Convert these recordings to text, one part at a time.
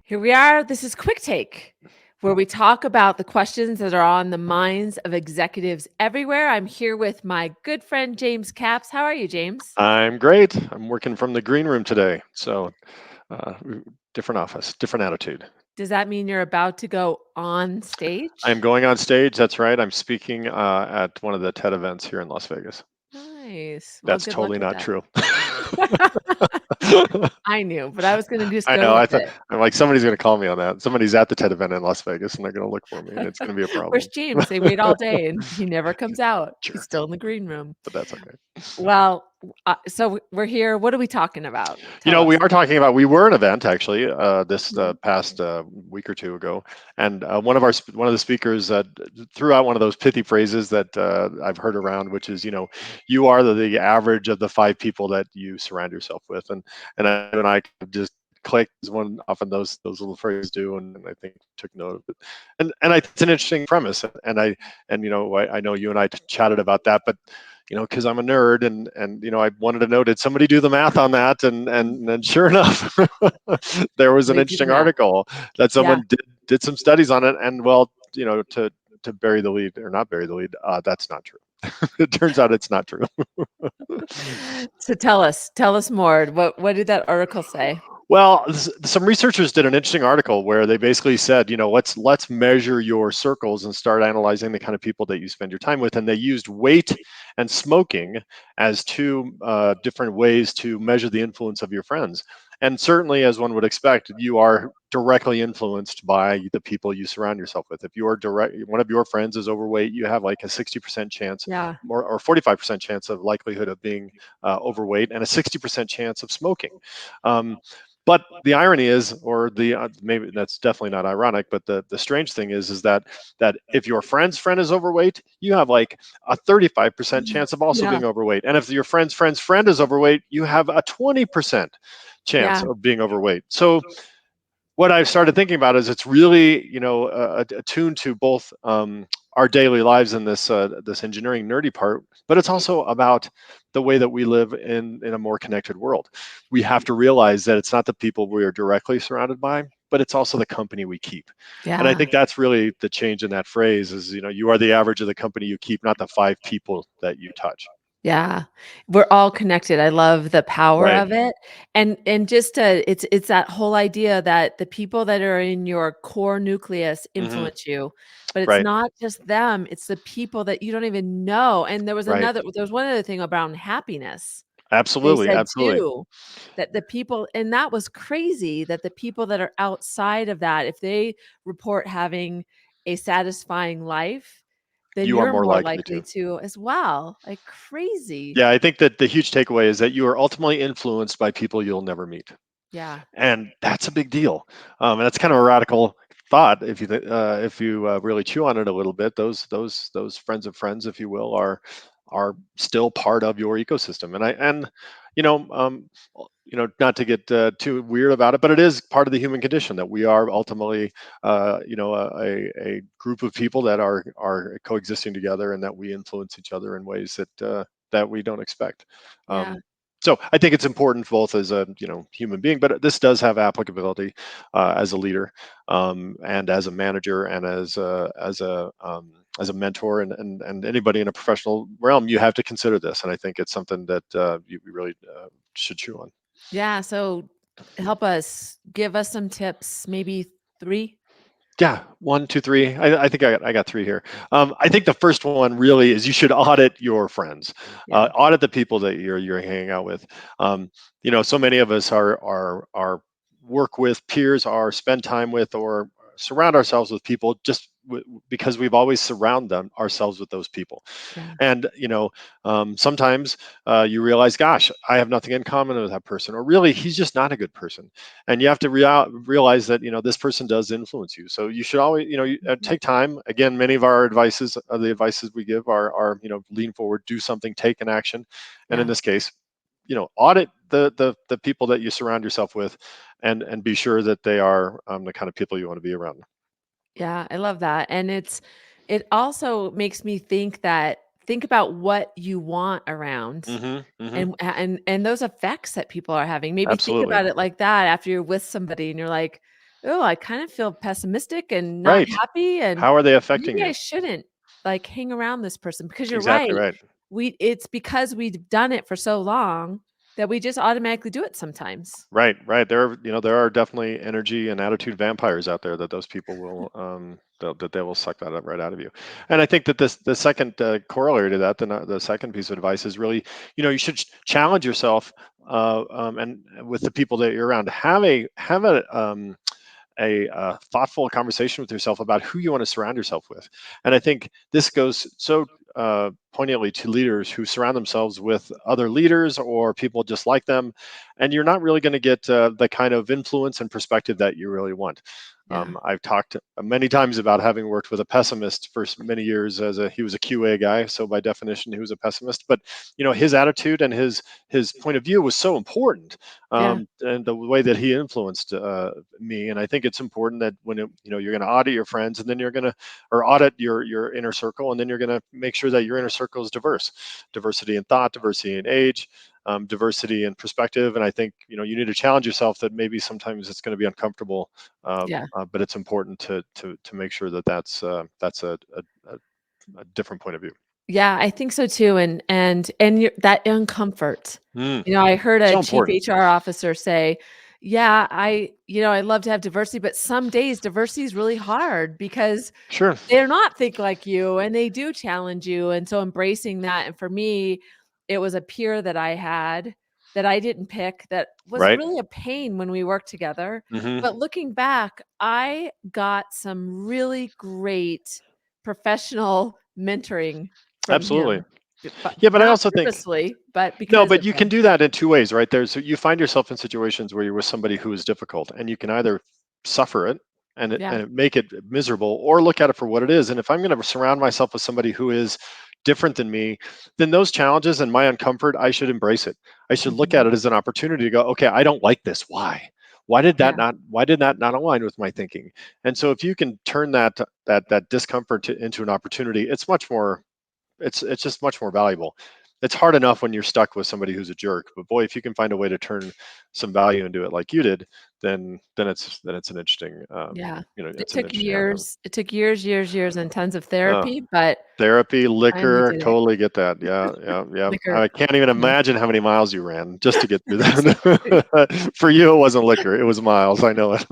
Here we are. This is Quick Take, where we talk about the questions that are on the minds of executives everywhere. I'm here with my good friend, James Capps. How are you, James? I'm great. I'm working from the green room today. So, uh, different office, different attitude. Does that mean you're about to go on I'm stage? going on stage. That's right. I'm speaking at one of the TED events here in Las Vegas. Nice. Well, That's good luck totally with not that. true. I knew, but I was going to just I go know. with it. I'm like, somebody's going to call me on that. Somebody's at the TED event in Las Vegas and they're going to look for me and it's going to be a Where's problem. James? They wait all day and he never comes out. He's Jerks. still in the green room. But that's okay. Well, so we're here. What are we talking about? You Tell know, we us. are talking about, we were an event actually this Mhm. past week or two ago, and one of the speakers threw out one of those pithy phrases that I've heard around, which is, you are the average of the five people that you surround yourself with, and I just clicked as one often those little phrases do, and I think took note of it, and I think it's an interesting premise, and I know you and I chatted about that, but because I'm a nerd and I wanted to know, did somebody do the math on that? And sure enough, there was an Somebody do the interesting math. article that Yeah. someone did some studies on it, and well, to bury the lead or not bury the lead, that's not true. It turns out it's not true. So tell us more. What did that article say? Well, some researchers did an interesting article where they basically said, let's measure your circles and start analyzing the kind of people that you spend your time with, and they used weight and smoking as two different ways to measure the influence of your friends. And certainly, as one would expect, you are directly influenced by the people you surround yourself with. If one of your friends is overweight, you have like a 60% chance Yeah. or 45% chance of likelihood of being overweight and a 60% chance of smoking. Um, but the irony is, or the maybe that's definitely not ironic, but the strange thing is that if your friend's friend is overweight, you have like a 35% chance of also Yeah. being overweight. And if your friend's friend is overweight, you have a 20% chance Yeah. of being overweight. So what I've started thinking about is it's really, attuned to both our daily lives in this engineering nerdy part, but it's also about the way that we live in a more connected world. We have to realize that it's not the people we are directly surrounded by, but it's also the company we keep. And I Yeah. think that's really the change in that phrase is, you are the average of the company you keep, not the five people that you touch. Yeah. We're all connected. I love the power Right. of it. And just it's that whole idea that the people that are in your core nucleus Hmm. influence you, but it's Right. not just them, it's the people that you don't even know. And Right. there was one other thing around happiness. They Absolutely. said Absolutely. too that the people, and that was crazy, that the people that are outside of that, if they report having a satisfying life, then You are you're more more likely likely to. to as well. Like crazy. Yeah, I think that the huge takeaway is that you are ultimately influenced by people you'll never meet, Yeah. and that's a big deal. And that's kind of a radical thought if you really chew on it a little bit. Those friends of friends, if you will, are still part of your ecosystem. And you know um, not to get too weird about it, but it is part of the human condition that we are ultimately a group of people that are coexisting together, and that we influence each other in ways that we don't expect. Yeah. So I think it's important both as a human being, but this does have applicability as a leader, and as a manager, and as a mentor, and anybody in a professional realm. You have to consider this, and I think it's something that you really should chew on. Yeah, so help us, give us some tips, maybe 3? Yeah, one, two, three. I think I got three here. I think the first one really is you should audit your friends, Yeah, audit the people that you're hanging out with. So many of us are work with peers, or spend time with, or surround ourselves with people just because we've always surround them ourselves with those people. yeah, And sometimes you realize, gosh, I have nothing in common with that person, or really he's just not a good person, and you have to realize that this person does influence you. So you should always mhm, take time. Again, many of our the advices we give are lean forward, do something, take an action. And in yeah, this case, audit the people that you surround yourself with, and be sure that they are the kind of people you want to be around. yeah, I love that, and it also makes me think about what you want around, Hmm. Hmm. and those effects that people are having. Maybe think Absolutely. about it like that after you're with somebody and you're like, oh, I kind of feel pessimistic and not Right. happy, and How are they affecting maybe I you? shouldn't like hang around this person because you're Exactly right. right. It's because we've done it for so long that we just automatically do it sometimes. Right, right. There are definitely energy and attitude vampires out there that those people will, that they will suck that up right out of you. And I think that the second corollary to that, the second piece of advice is really, you should challenge yourself, and with the people that you're around, have a thoughtful conversation with yourself about who you want to surround yourself with. And I think this goes so poignantly to leaders who surround themselves with other leaders or people just like them. And you're not really going to get the kind of influence and perspective that you really want. Yeah. I've talked many times about having worked with a pessimist for many years. He was a QA guy, so by definition he was a pessimist. But his attitude and his point of view was so important, Yeah. and the way that he influenced me. And I think it's important that when you're going to audit your friends, and then you're going to or audit your inner circle, and then you're going to make sure that your inner circle is diverse, diversity in thought, diversity in age, diversity in perspective. And I think you need to challenge yourself that maybe sometimes it's going to be uncomfortable, Yeah. but it's important to make sure that that's a different point of view. Yeah, I think so too, and that uncomfort. Mm, I heard a so chief important. HR officer say, "Yeah, I'd love to have diversity, but some days diversity is really hard because Sure. they're not think like you and they do challenge you." And so embracing that, and for me, it was a peer that I had that I didn't pick that was Right. really a pain when we worked together. Hmm. But looking back, I got some really great professional mentoring from Absolutely. him, but Yeah, but I not also think purposely, but no, because but of you can him. do that in two ways, right? You find yourself in situations where you're with somebody who is difficult, and you can either suffer it Yeah. and make it miserable, or look at it for what it is. And if I'm going to surround myself with somebody who is different than me, then those challenges and my uncomfort, I should embrace it. I should look at Mhm. it as an opportunity to go, okay, I don't like this. Why? Yeah. Why did that not align with my thinking? And so if you can turn that discomfort into an opportunity, it's just much more valuable. It's hard enough when you're stuck with somebody who's a jerk, but boy, if you can find a way to turn some value into it like you did, then it's an interesting, Yeah. it's an interesting outcome. It took years, years, years, and tons of Oh, therapy, but therapy, finally liquor, did it. totally get that. Yeah, yeah, yeah. Liquor. I can't even Yeah. imagine how many miles you ran just to get through Exactly. that. For you, it wasn't liquor; it was miles. I know it.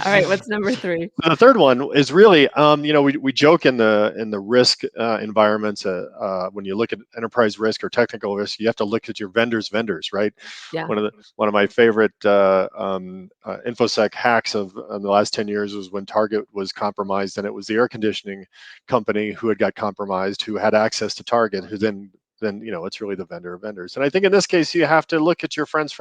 Alright, what's number 3? The third one is really, we joke in the risk environments, when you look at enterprise risk or technical risk, you have to look at your vendors, right? Yeah. One of my favorite infosec hacks of the last 10 years was when Target was compromised, and it was the air conditioning company who had got compromised, who had access to Target, who then it's really the vendor of vendors. And I think in this case you have to look at your friends.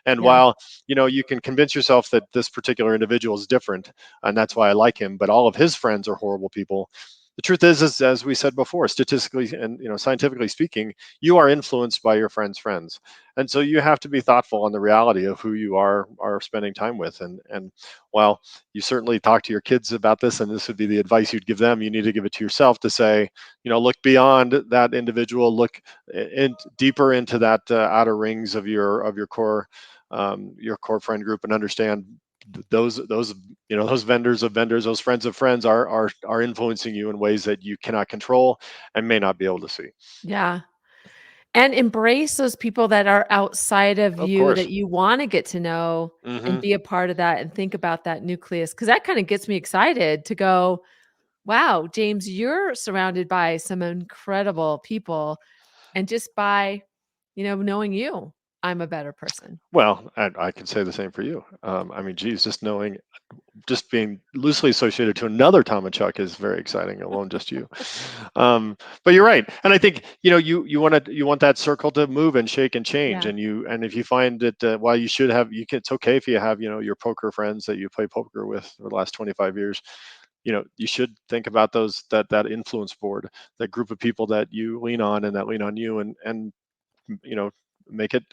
And Yeah. while you can convince yourself that this particular individual is different, and that's why I like him, but all of his friends are horrible people. The truth is, as we said before, statistically and scientifically speaking, you are influenced by your friends, and so you have to be thoughtful on the reality of who you are spending time with. And while you certainly talk to your kids about this, and this would be the advice you'd give them, you need to give it to yourself to say, look beyond that individual, look deeper into that outer rings of your core friend group, and understand those vendors of vendors, those friends of friends are influencing you in ways that you cannot control and may not be able to see. Yeah. And embrace those people that are outside of Of you course. that you wanna get to know and Hmm. be a part of that and think about that nucleus, because that kinda gets me excited to go, "Wow, James, you're surrounded by some incredible people, and just by, knowing you, I'm a better person." Well, I can say the same for you. I mean, geez, just being loosely associated to another Tom and Chuck is very exciting, alone just you. But you're right, and I think you want that circle to move and shake and change, Yeah. and if you find that, while it's okay if you have your poker friends that you play poker with for the last 25 years. You should think about that influence board, that group of people that you lean on and that lean on you, and you know make it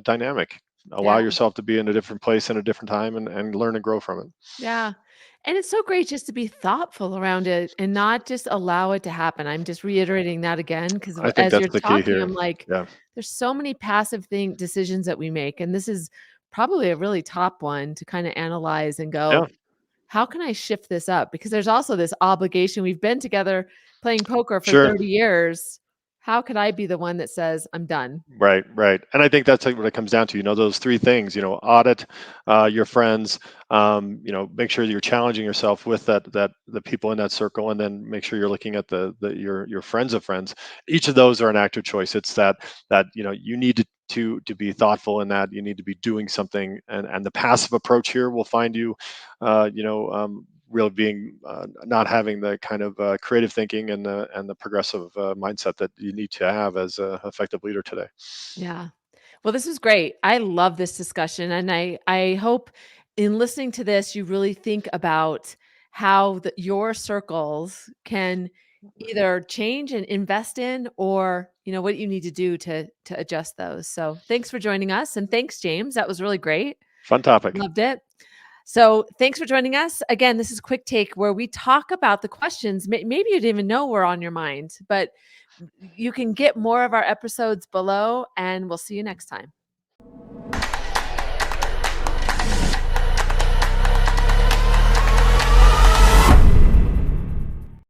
dynamic. Allow Yeah. yourself to be in a different place in a different time, and learn and grow from it. Yeah. And it's so great just to be thoughtful around it and not just allow it to happen. I'm just reiterating that again because I think as that's you're the key talking, here. I'm like, Yeah. there's so many passive decisions that we make, and this is probably a really top one to kind of analyze and Yeah, go, how can I shift this up? Because there's also this obligation. We've been together playing poker for sure. 30 years. How could I be the one that says, I'm done? Right, right. And I think that's like what it comes down to, those three things, audit your friends, make sure that you're challenging yourself with the people in that circle, and then make sure you're looking at your friends of friends. Each of those are an active choice. It's that you need to be thoughtful in that. You need to be doing something, and the passive approach here will find you, really being not having the kind of creative thinking and the progressive mindset that you need to have as an effective leader today. Yeah. Well, this is great. I love this discussion, and I hope in listening to this, you really think about how your circles can either change and invest in, or what you need to do to adjust those. So, thanks for joining us, and thanks, James. That was really great. Fun topic. Loved it. So, thanks for joining us. Again, this is Quick Take, where we talk about the questions maybe you didn't even know were on your mind, but you can get more of our episodes below, and we'll see you next time.